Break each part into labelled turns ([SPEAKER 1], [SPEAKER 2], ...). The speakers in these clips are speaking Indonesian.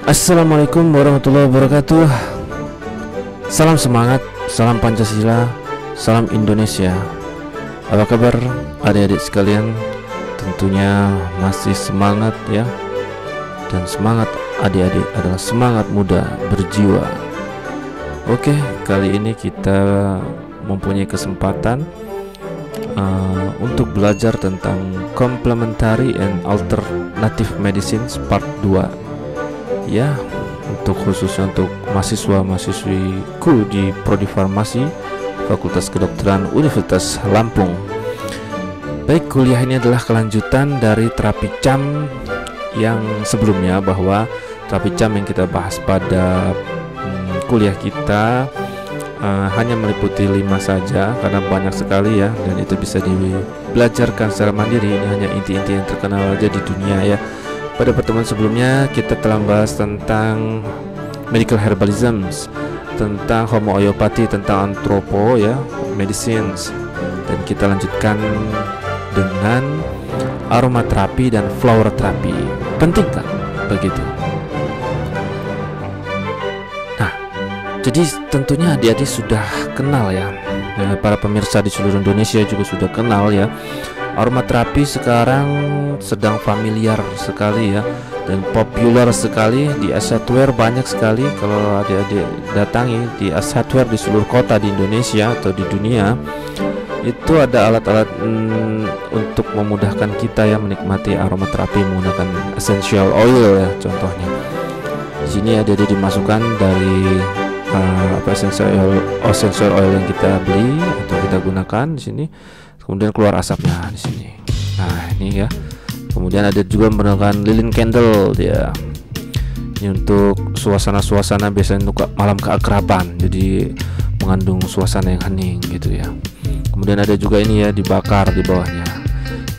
[SPEAKER 1] Assalamualaikum warahmatullahi wabarakatuh. Salam semangat, salam Pancasila, salam Indonesia. Apa kabar adik-adik sekalian? Tentunya masih semangat ya. Dan semangat adik-adik adalah semangat muda berjiwa. Oke, kali ini kita mempunyai kesempatan untuk belajar tentang Complementary and Alternative Medicine Part 2 ya, untuk khususnya untuk mahasiswa-mahasiswiku di Prodi Farmasi Fakultas Kedokteran Universitas Lampung. Baik, kuliah ini adalah kelanjutan dari terapi CAM yang sebelumnya, bahwa terapi CAM yang kita bahas pada kuliah kita hanya meliputi 5 saja karena banyak sekali ya, dan itu bisa dibelajarkan secara mandiri. Ini hanya inti-inti yang terkenal aja di dunia ya. Pada pertemuan sebelumnya kita telah membahas tentang medical herbalism, tentang homeopati, tentang antropo ya, medicines, dan kita lanjutkan dengan aromaterapi dan flower terapi. Penting kan begitu? Nah, jadi tentunya adik-adik sudah kenal ya, para pemirsa di seluruh Indonesia juga sudah kenal ya. Aromaterapi sekarang sedang familiar sekali ya, dan populer sekali di software. Banyak sekali kalau adik-adik datangi di software di seluruh kota di Indonesia atau di dunia, itu ada alat-alat untuk memudahkan kita ya menikmati aromaterapi menggunakan essential oil ya. Contohnya di sini adik-adik dimasukkan dari essential oil yang kita beli atau kita gunakan di sini. Kemudian keluar asapnya di sini. Nah, ini ya. Kemudian ada juga menggunakan lilin candle dia. Ini untuk suasana-suasana, biasanya untuk malam keakraban. Jadi mengandung suasana yang hening gitu ya. Kemudian ada juga ini ya, dibakar di bawahnya.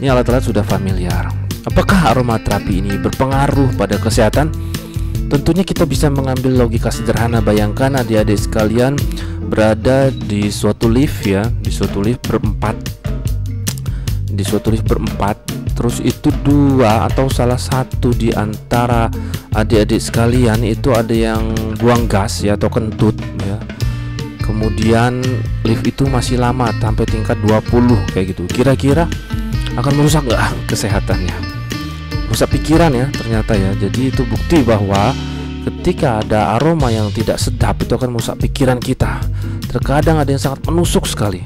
[SPEAKER 1] Ini alat-alat sudah familiar. Apakah aromaterapi ini berpengaruh pada kesehatan? Tentunya kita bisa mengambil logika sederhana. Bayangkan adik-adik sekalian berada di suatu lift ya, di suatu lift berempat. Di suatu lift berempat, terus itu dua atau salah satu di antara adik-adik sekalian itu ada yang buang gas ya, atau kentut ya. Kemudian lift itu masih lama sampai tingkat 20 kayak gitu. Kira-kira akan merusak nggak kesehatannya? Merusak pikiran ya ternyata ya. Jadi itu bukti bahwa ketika ada aroma yang tidak sedap itu akan merusak pikiran kita. Terkadang ada yang sangat menusuk sekali.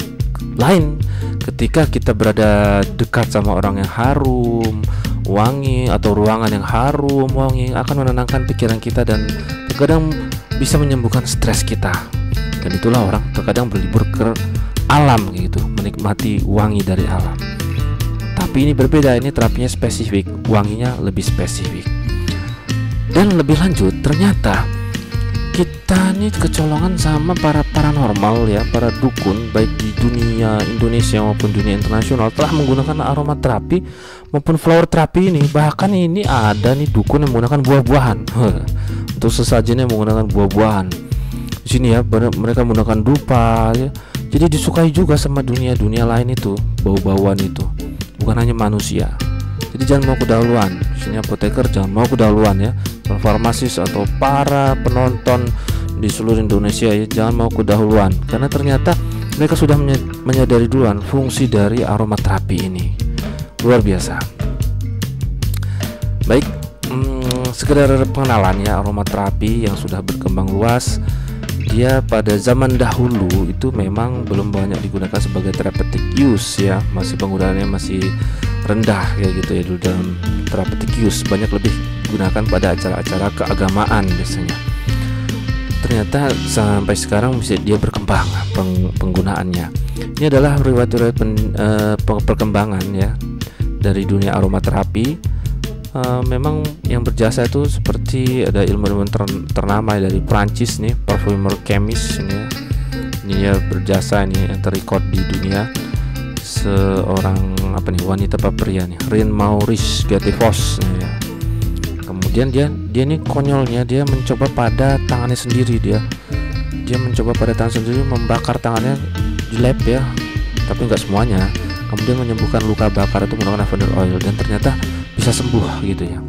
[SPEAKER 1] Lain ketika kita berada dekat sama orang yang harum, wangi, atau ruangan yang harum, wangi, akan menenangkan pikiran kita dan terkadang bisa menyembuhkan stres kita. Dan itulah orang terkadang berlibur ke alam gitu, menikmati wangi dari alam. Tapi ini berbeda, ini terapinya spesifik, wanginya lebih spesifik. Dan lebih lanjut, ternyata kita nih kecolongan sama para paranormal ya, para dukun baik di dunia Indonesia maupun dunia internasional telah menggunakan aromaterapi maupun flower terapi ini. Bahkan ini ada nih dukun yang menggunakan buah-buahan untuk sesajennya menggunakan buah-buahan. Di sini ya mereka menggunakan dupa ya. Jadi disukai juga sama dunia-dunia lain itu, bau-bauan itu. Bukan hanya manusia. Jadi jangan mau kedahuluan. Di sini apoteker jangan mau kedahuluan ya. Farmasis atau para penonton di seluruh Indonesia ya, jangan mau kedahuluan, karena ternyata mereka sudah menyadari duluan fungsi dari aromaterapi ini. Luar biasa. Baik, sekedar pengenalan ya, aromaterapi yang sudah berkembang luas. Dia pada zaman dahulu itu memang belum banyak digunakan sebagai therapeutic use ya, masih penggunaannya masih rendah kayak gitu ya dulu dalam therapeutic use, banyak lebih digunakan pada acara-acara keagamaan biasanya. Ternyata sampai sekarang bisa dia berkembang penggunaannya. Ini adalah riwayat-riwayat perkembangan ya dari dunia aromaterapi. Memang yang berjasa itu seperti ada ilmuwan ternama dari Prancis nih, parfumer chemist ini ya. Ini ya berjasa ini yang terrecord di dunia, seorang wanita pria nih, Reine Maurice Gattefossé ya. Kemudian dia nih konyolnya, dia mencoba pada tangannya sendiri, dia mencoba pada tangan sendiri membakar tangannya di lab ya, tapi nggak semuanya. Kemudian menyembuhkan luka bakar itu menggunakan lavender oil, dan ternyata bisa sembuh gitu ya.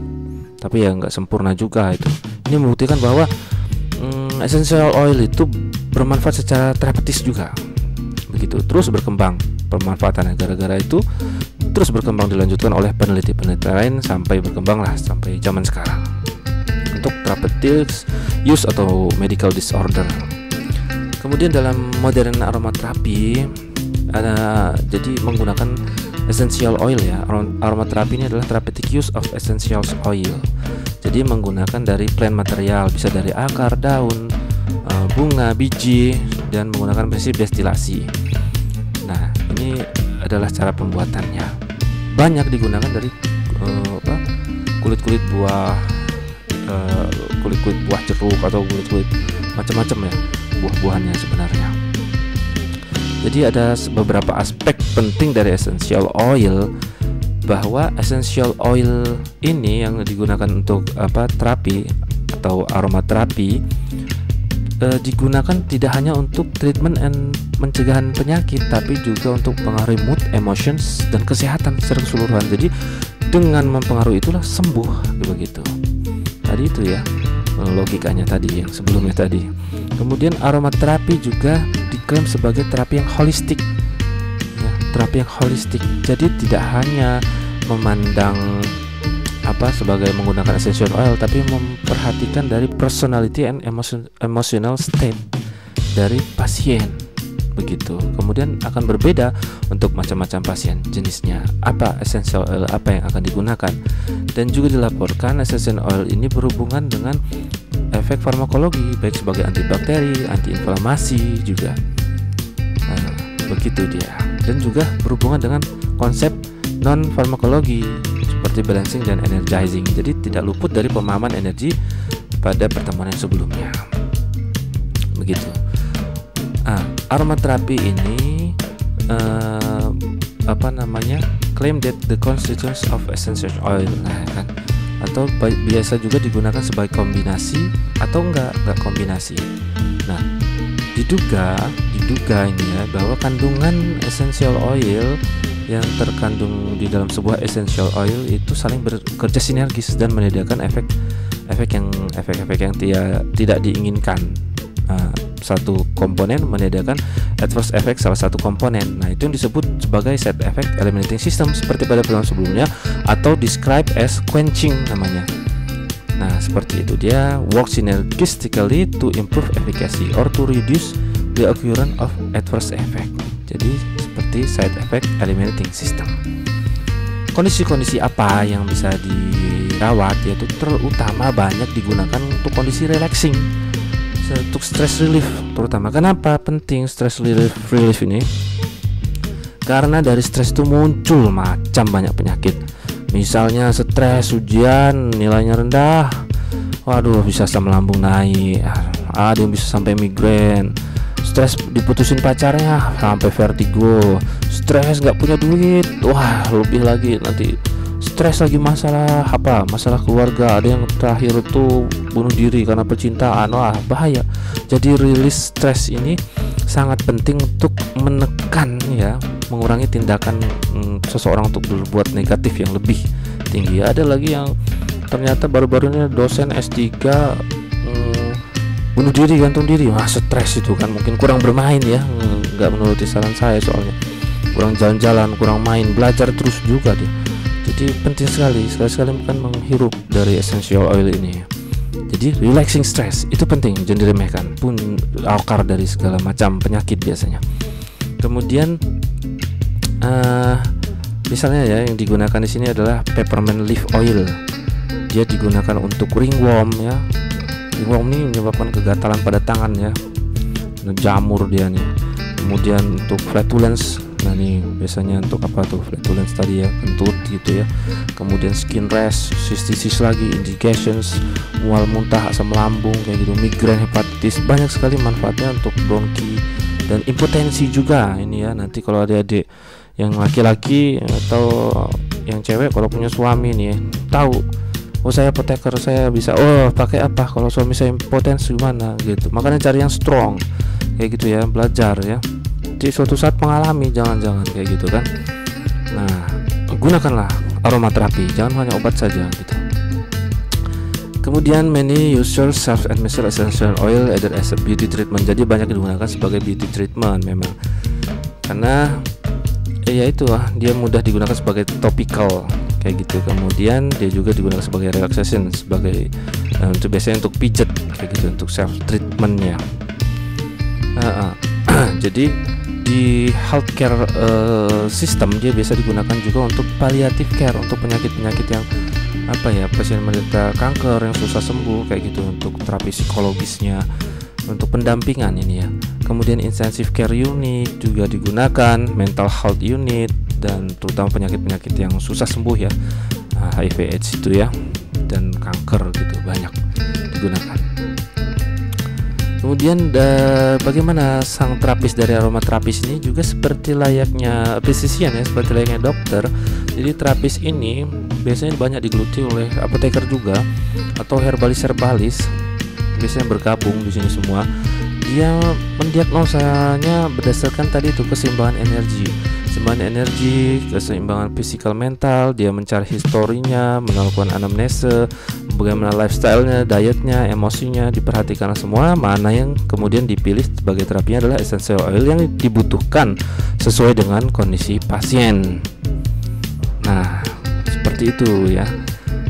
[SPEAKER 1] Tapi ya nggak sempurna juga itu. Ini membuktikan bahwa essential oil itu bermanfaat secara terapeutis juga. Begitu, terus berkembang pemanfaatannya. Gara-gara itu terus berkembang, dilanjutkan oleh peneliti-peneliti lain sampai berkembanglah sampai zaman sekarang untuk therapeutic use atau medical disorder. Kemudian dalam modern aromaterapi jadi menggunakan essential oil ya. Aromaterapi ini adalah therapeutic use of essential oil. Jadi menggunakan dari plant material, bisa dari akar, daun, bunga, biji, dan menggunakan prinsip destilasi. Nah, ini adalah cara pembuatannya. Banyak digunakan dari kulit-kulit buah, kulit-kulit buah jeruk atau kulit-kulit macam-macam ya, buah-buahannya sebenarnya. Jadi ada beberapa aspek penting dari essential oil, bahwa essential oil ini yang digunakan untuk terapi atau aromaterapi digunakan tidak hanya untuk treatment and pencegahan penyakit, tapi juga untuk pengaruh mood, emotions, dan kesehatan secara keseluruhan. Jadi dengan mempengaruhi itulah sembuh begitu. Tadi itu ya logikanya tadi yang sebelumnya tadi. Kemudian aromaterapi juga diklaim sebagai terapi yang holistik ya, terapi yang holistik. Jadi tidak hanya memandang sebagai menggunakan essential oil, tapi memperhatikan dari personality and emotional state dari pasien begitu. Kemudian akan berbeda untuk macam-macam pasien, jenisnya apa essential oil apa yang akan digunakan, dan juga dilaporkan essential oil ini berhubungan dengan efek farmakologi baik sebagai antibakteri, antiinflamasi juga. Nah, begitu dia. Dan juga berhubungan dengan konsep non farmakologi seperti balancing dan energizing. Jadi tidak luput dari pemahaman energi pada pertemuan yang sebelumnya. Begitu. Aromaterapi ini claim that the constituents of essential oil, kan? Atau biasa juga digunakan sebagai kombinasi atau enggak kombinasi. Nah, diduga ini ya bahwa kandungan essential oil yang terkandung di dalam sebuah essential oil itu saling bekerja sinergis dan menyediakan efek yang tidak diinginkan. Satu komponen menyediakan adverse effect salah satu komponen. Nah, itu yang disebut sebagai side effect eliminating system seperti pada pertemuan sebelumnya, atau described as quenching namanya. Nah, seperti itu dia work synergistically to improve efficacy or to reduce the occurrence of adverse effect. Jadi seperti side effect eliminating system. Kondisi-kondisi apa yang bisa dirawat, yaitu terutama banyak digunakan untuk kondisi relaxing, untuk stress relief terutama. Kenapa penting stress relief ini? Karena dari stres itu muncul macam banyak penyakit. Misalnya stres ujian nilainya rendah, waduh bisa asam lambung naik, ada yang bisa sampai migrain. Stres diputusin pacarnya sampai vertigo. Stres nggak punya duit, wah lebih lagi nanti. Stres lagi masalah keluarga, ada yang terakhir itu bunuh diri karena percintaan, wah bahaya. Jadi rilis stres ini sangat penting untuk menekan ya, mengurangi tindakan seseorang untuk berbuat negatif yang lebih tinggi. Ada lagi yang ternyata baru-baru ini dosen S3 bunuh diri, gantung diri. Wah stres itu kan, mungkin kurang bermain ya, nggak menuruti saran saya soalnya, kurang jalan-jalan, kurang main, belajar terus juga dia. Jadi penting sekali kan menghirup dari essential oil ini. Jadi relaxing stress itu penting, jangan diremehkan, pun akar dari segala macam penyakit biasanya. Kemudian misalnya ya yang digunakan di sini adalah peppermint leaf oil. Dia digunakan untuk ringworm ya. Ringworm ini menyebabkan kegatalan pada tangan ya, jamur dia nih. Kemudian untuk flatulence, nah nih biasanya untuk apa tuh flatulence tadi ya, kentut gitu ya. Kemudian skin rash, cystitis lagi, indications, mual muntah, asam lambung kayak gitu, migrain, hepatitis, banyak sekali manfaatnya untuk bronki dan impotensi juga ini ya. Nanti kalau adik-adik yang laki-laki atau yang cewek kalau punya suami nih ya, tahu, oh saya apoteker, saya bisa, oh pakai apa kalau suami saya impotensi gimana gitu. Makanya cari yang strong kayak gitu ya, belajar ya. Jadi suatu saat mengalami, jangan-jangan kayak gitu kan. Nah, gunakanlah aromaterapi, jangan hanya obat saja gitu. Kemudian many users self-administer essential oil either as a beauty treatment. Jadi banyak digunakan sebagai beauty treatment memang, karena ya itu dia mudah digunakan sebagai topical kayak gitu. Kemudian dia juga digunakan sebagai relaxation, sebagai untuk biasanya untuk pijet kayak gitu, untuk self treatmentnya. Jadi di healthcare system dia biasa digunakan juga untuk palliative care, untuk penyakit-penyakit yang pasien menderita kanker yang susah sembuh kayak gitu, untuk terapi psikologisnya, untuk pendampingan ini ya. Kemudian intensive care unit juga digunakan, mental health unit, dan terutama penyakit-penyakit yang susah sembuh ya, HIV/AIDS itu ya, dan kanker gitu banyak digunakan. Kemudian bagaimana sang terapis dari aromaterapis ini juga seperti layaknya physician ya, seperti layaknya dokter. Jadi terapis ini biasanya banyak digeluti oleh apoteker juga, atau herbalis biasanya bergabung di sini semua. Dia mendiagnosanya berdasarkan tadi itu keseimbangan energi, keseimbangan fisikal mental. Dia mencari historinya, melakukan anamnese, bagaimana lifestyle-nya, dietnya, emosinya, diperhatikan semua. Mana yang kemudian dipilih sebagai terapinya adalah essential oil yang dibutuhkan sesuai dengan kondisi pasien. Nah, seperti itu ya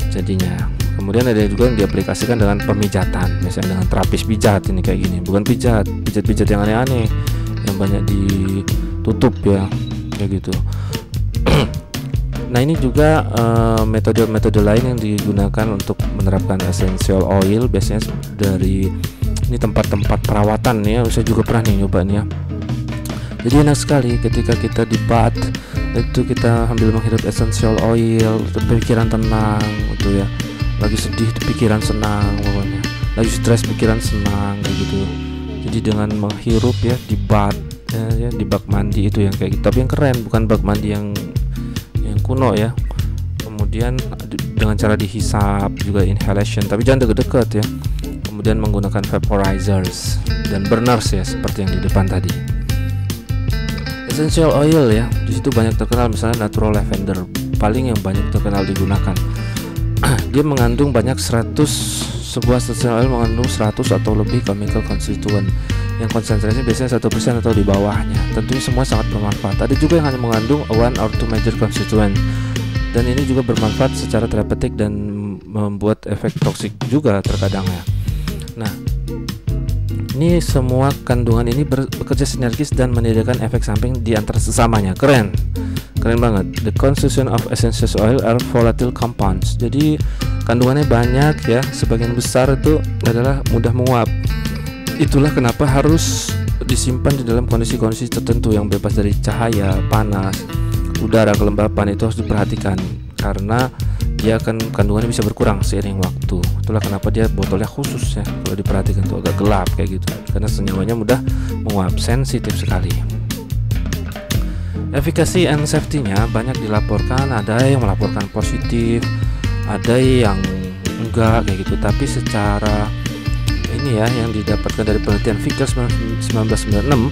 [SPEAKER 1] jadinya. Kemudian ada juga yang diaplikasikan dengan pemijatan, misalnya dengan terapis pijat ini kayak gini, bukan pijat yang aneh-aneh yang banyak ditutup ya kayak gitu. Nah, ini juga metode-metode lain yang digunakan untuk menerapkan essential oil, biasanya dari ini tempat-tempat perawatan ya. Saya juga pernah nih nyoba nih ya. Jadi enak sekali ketika kita di bath itu kita ambil menghirup essential oil, pikiran tenang gitu ya. Lagi sedih pikiran senang, pokoknya lagi stres pikiran senang kayak gitu. Jadi dengan menghirup ya di bath ya, di bak mandi itu yang kayak gitu, tapi yang keren, bukan bak mandi yang kuno ya. Kemudian dengan cara dihisap juga inhalation, tapi jangan deket-deket ya. Kemudian menggunakan vaporizers dan burners ya, seperti yang di depan tadi. Essential oil ya, di situ banyak terkenal, misalnya natural lavender paling yang banyak terkenal digunakan. Dia mengandung banyak sebuah essential oil mengandung 100 atau lebih chemical constituent yang konsentrasinya biasanya 1% atau di bawahnya. Tentunya semua sangat bermanfaat. Ada juga yang hanya mengandung 1 or 2 major constituent, dan ini juga bermanfaat secara terapeutik dan membuat efek toksik juga terkadang ya. Nah, ini semua kandungan ini bekerja sinergis dan menyediakan efek samping di antara sesamanya. Keren banget. The constituent of essential oil are volatile compounds. Jadi kandungannya banyak ya, sebagian besar itu adalah mudah menguap. Itulah kenapa harus disimpan di dalam kondisi-kondisi tertentu yang bebas dari cahaya, panas, udara, kelembapan. Itu harus diperhatikan karena dia akan kandungannya bisa berkurang seiring waktu. Itulah kenapa dia botolnya khusus ya, kalau diperhatikan tuh agak gelap kayak gitu, karena senyawanya mudah menguap, sensitif sekali. Efikasi and safety-nya banyak dilaporkan, ada yang melaporkan positif, ada yang enggak kayak gitu. Tapi secara ini ya, yang didapatkan dari penelitian Vickers 1996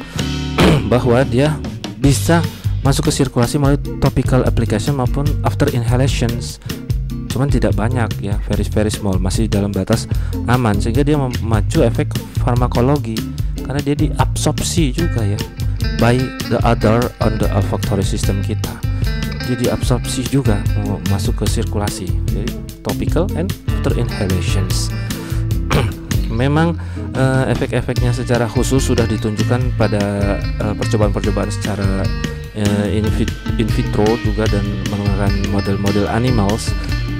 [SPEAKER 1] bahwa dia bisa masuk ke sirkulasi melalui topical application maupun after inhalations. Cuman tidak banyak ya, very small, masih dalam batas aman, sehingga dia memacu efek farmakologi karena dia diabsorpsi juga ya by the other on the olfactory system kita. Jadi absorpsi juga mau masuk ke sirkulasi. Jadi topical and after inhalations. Memang efek-efeknya secara khusus sudah ditunjukkan pada percobaan-percobaan secara in vitro juga, dan menggunakan model-model animals.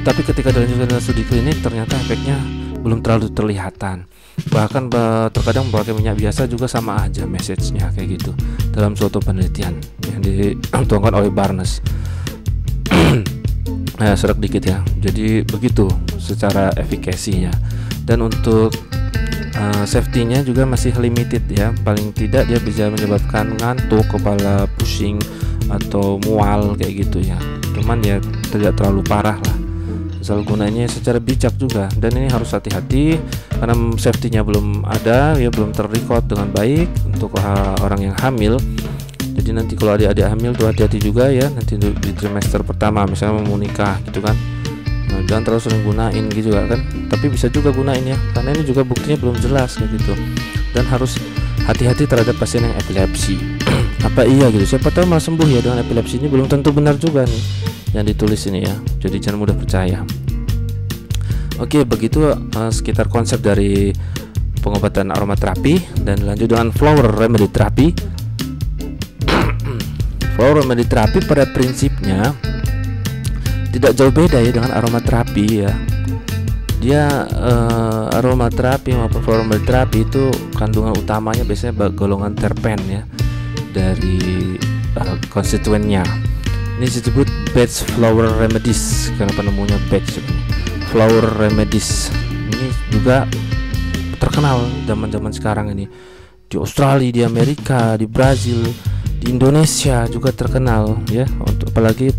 [SPEAKER 1] Tapi ketika dilanjutkan dalam studi klinik, ternyata efeknya belum terlalu terlihatan. Bahkan terkadang pakai minyak biasa juga sama aja message-nya kayak gitu dalam suatu penelitian yang dituangkan oleh Barnes. Serak dikit ya. Jadi begitu secara efikasinya. Dan untuk safety-nya juga masih limited ya. Paling tidak dia bisa menyebabkan ngantuk, kepala pusing, atau mual kayak gitu ya. Cuman ya tidak terlalu parah lah. Asal gunanya secara bijak juga, dan ini harus hati-hati karena safety-nya belum ada ya, belum terrecord dengan baik untuk orang yang hamil. Jadi nanti kalau adik-adik hamil tuh hati-hati juga ya, nanti di trimester pertama misalnya mau nikah gitu kan. Nah, jangan terlalu sering gunain gitu kan. Tapi tapi bisa juga gunain ya, karena ini juga buktinya belum jelas kayak gitu. Dan harus hati-hati terhadap pasien yang epilepsi. Apa iya gitu, siapa tahu malah sembuh ya dengan epilepsi, ini belum tentu benar juga nih yang ditulis ini ya, jadi jangan mudah percaya. Oke, begitu sekitar konsep dari pengobatan aromaterapi. Dan lanjut dengan flower remedy therapy. Flower remedy therapy pada prinsipnya tidak jauh beda ya dengan aromaterapi ya. Dia aromaterapi maupun flower remedy therapy itu kandungan utamanya biasanya golongan terpen ya dari konstituennya. Ini disebut Bach Flower Remedies karena penemunya Bach. Flower Remedies ini juga terkenal zaman-zaman sekarang ini di Australia, di Amerika, di Brazil, di Indonesia juga terkenal ya. Untuk apalagi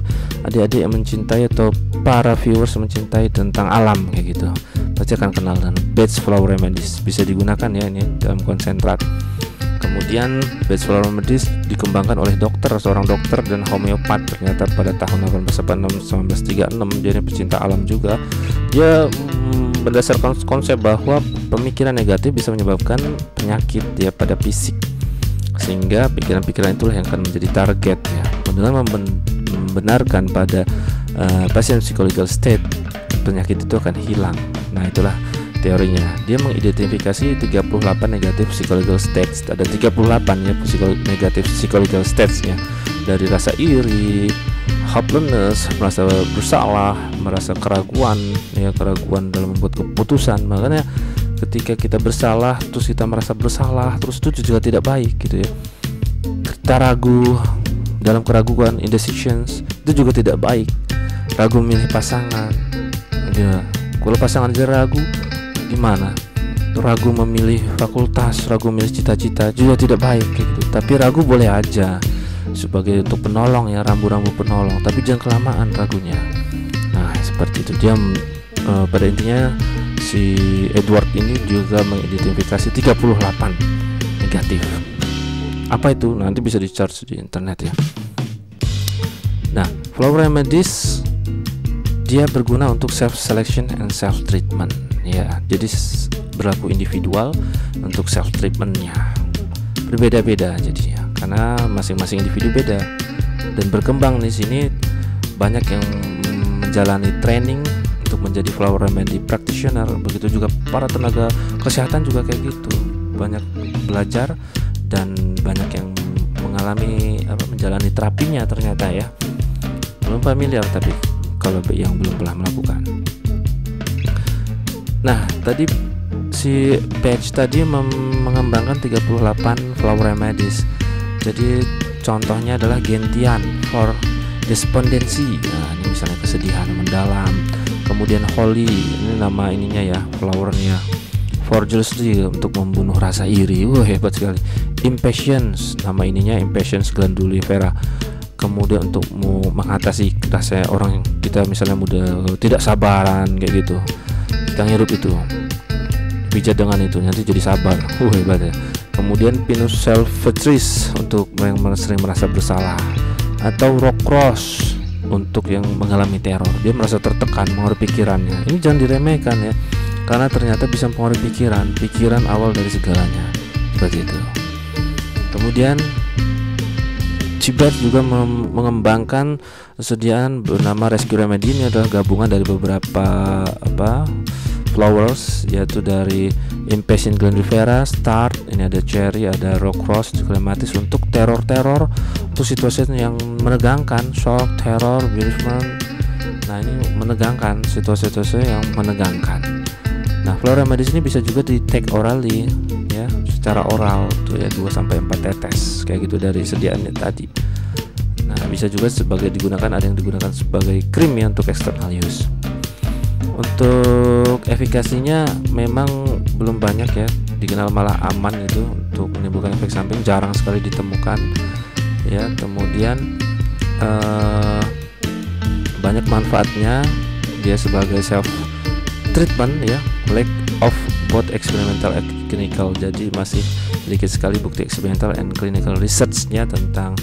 [SPEAKER 1] adik-adik yang mencintai atau para viewers mencintai tentang alam kayak gitu, pasti akan kenal dengan Bach Flower Remedies. Bisa digunakan ya ini dalam konsentrat. Kemudian Bach Flower Remedies dikembangkan oleh seorang dokter dan homeopat ternyata pada tahun 1936. Dia pecinta alam juga. Dia berdasarkan konsep bahwa pemikiran negatif bisa menyebabkan penyakit ya pada fisik, sehingga pikiran-pikiran itulah yang akan menjadi target ya. Dengan membenarkan pada pasien psychological state, penyakit itu akan hilang. Nah, itulah teorinya. Dia mengidentifikasi 38 negatif psychological states. Ada 38 ya negatif psychological states ya. Dari rasa iri, helplessness, merasa bersalah, merasa keraguan ya, keraguan dalam membuat keputusan. Makanya ketika kita bersalah terus kita merasa bersalah terus, itu juga tidak baik gitu ya. Kita ragu dalam keraguan, indecisions, itu juga tidak baik. Ragu memilih pasangan ya. Kalau pasangan aja ragu, gimana? Ragu memilih fakultas, ragu memilih cita-cita, juga tidak baik gitu. Tapi ragu boleh aja sebagai untuk penolong ya, rambu-rambu penolong, tapi jangan kelamaan ragunya. Nah, seperti itu. Dia pada intinya si Edward ini juga mengidentifikasi 38 negatif. Apa itu? Nanti bisa di search di internet ya. Nah, flower remedies dia berguna untuk self selection and self treatment ya. Jadi berlaku individual untuk self treatmentnya berbeda-beda jadinya, karena masing-masing individu beda dan berkembang di sini. Banyak yang menjalani training untuk menjadi flower remedy practitioner, begitu juga para tenaga kesehatan juga kayak gitu, banyak belajar dan banyak yang mengalami menjalani terapinya ternyata ya. Belum familiar tapi kalau yang belum pernah melakukan. Nah, tadi si Bach tadi mengembangkan 38 flower remedies. Jadi contohnya adalah gentian for despondency. Nah, ini misalnya kesedihan mendalam. Kemudian holy, ini nama ininya ya, flowernya. For jealousy, untuk membunuh rasa iri. Hebat sekali. Impatience, nama ininya impatience glandulifera. Kemudian untuk mengatasi rasa orang kita misalnya mudah tidak sabaran kayak gitu, kita ngirup itu bijak dengan itu nanti jadi sabar, hebat ya. Kemudian pinus self-hatred untuk yang sering merasa bersalah, atau rockcross untuk yang mengalami teror, dia merasa tertekan, mengaruhi pikirannya. Ini jangan diremehkan ya, karena ternyata bisa mempengaruhi pikiran awal dari segalanya, seperti itu. Kemudian Bach juga mengembangkan kesediaan bernama Rescue Remedy. Ini adalah gabungan dari beberapa flowers, yaitu dari Impatient Glandulifera, Start, ini ada Cherry, ada Rockcross, Clematis untuk teror-teror, untuk situasi yang menegangkan, shock, teror, bereavement. Nah, ini menegangkan, situasi-situasi yang menegangkan. Nah, flower remedies ini bisa juga di take orally ya, secara oral tuh ya, 2-4 tetes kayak gitu dari sediaannya tadi. Nah, bisa juga digunakan, ada yang digunakan sebagai krim ya untuk external use. Untuk efikasinya memang belum banyak ya, dikenal malah aman itu untuk menimbulkan efek samping, jarang sekali ditemukan ya. Kemudian banyak manfaatnya, dia sebagai self treatment ya, lack of both experimental and clinical. Jadi masih sedikit sekali bukti experimental and clinical research-nya tentang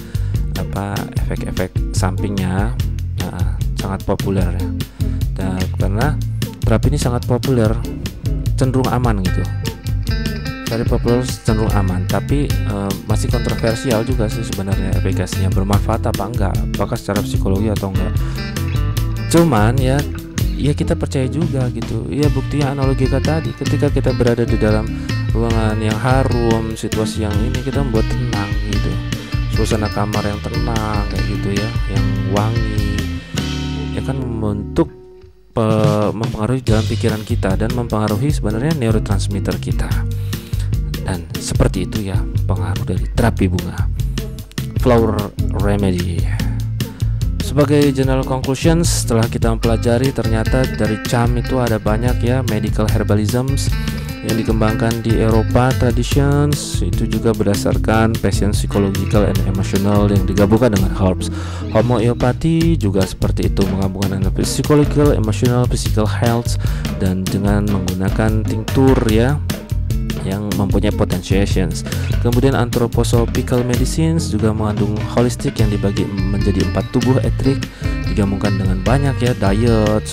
[SPEAKER 1] efek-efek sampingnya. Nah, sangat populer ya. Dan karena terapi ini sangat populer cenderung aman gitu. Very popular cenderung aman, tapi masih kontroversial juga sih sebenarnya aplikasinya, bermanfaat apa enggak, apakah secara psikologi atau enggak. Cuman ya kita percaya juga gitu. Ya buktinya analogika tadi, ketika kita berada di dalam ruangan yang harum, situasi yang ini, kita membuat tenang gitu, suasana kamar yang tenang kayak gitu ya, yang wangi, ya kan membentuk mempengaruhi dalam pikiran kita dan mempengaruhi sebenarnya neurotransmitter kita. Dan seperti itu ya pengaruh dari terapi bunga, flower remedy. Sebagai general conclusions, setelah kita mempelajari ternyata dari CHAM itu ada banyak ya medical herbalisms yang dikembangkan di Eropa traditions, itu juga berdasarkan passion psychological and emotional yang digabungkan dengan herbs. Homeopati juga seperti itu, menggabungkan antara psychological, emotional, physical health, dan dengan menggunakan tinctur ya yang mempunyai potentiations. Kemudian anthroposophical medicines juga mengandung holistik yang dibagi menjadi 4 tubuh etrik, digabungkan dengan banyak ya diet,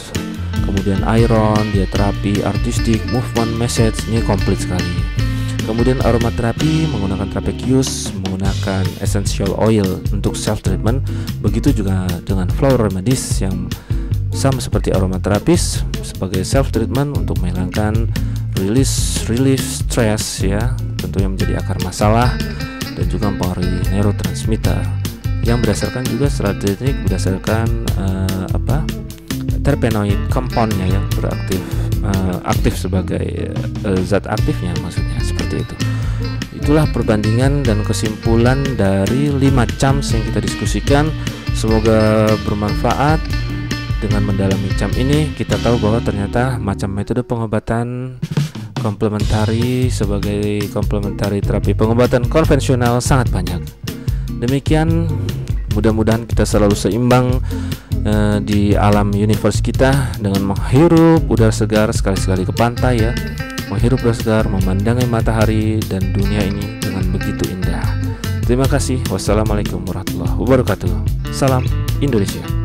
[SPEAKER 1] kemudian iron, dia terapi, artistik, movement, message, ini komplit sekali. Kemudian aromaterapi menggunakan trapezius, menggunakan essential oil untuk self treatment. Begitu juga dengan flower remedies yang sama seperti aromaterapis sebagai self treatment untuk menghilangkan relief stress ya, tentunya menjadi akar masalah, dan juga mempengaruhi neurotransmitter yang berdasarkan juga secara teknik berdasarkan terpenoid compoundnya yang beraktif aktif sebagai zat aktifnya, maksudnya seperti itu. Itulah perbandingan dan kesimpulan dari 5 CHAMs yang kita diskusikan. Semoga bermanfaat. Dengan mendalami CHAM ini kita tahu bahwa ternyata macam metode pengobatan komplementari sebagai komplementari terapi pengobatan konvensional sangat banyak. Demikian, mudah-mudahan kita selalu seimbang di alam universe kita dengan menghirup udara segar, sekali-sekali ke pantai ya, menghirup udara segar, memandangi matahari dan dunia ini dengan begitu indah. Terima kasih. Wassalamualaikum warahmatullahi wabarakatuh. Salam Indonesia.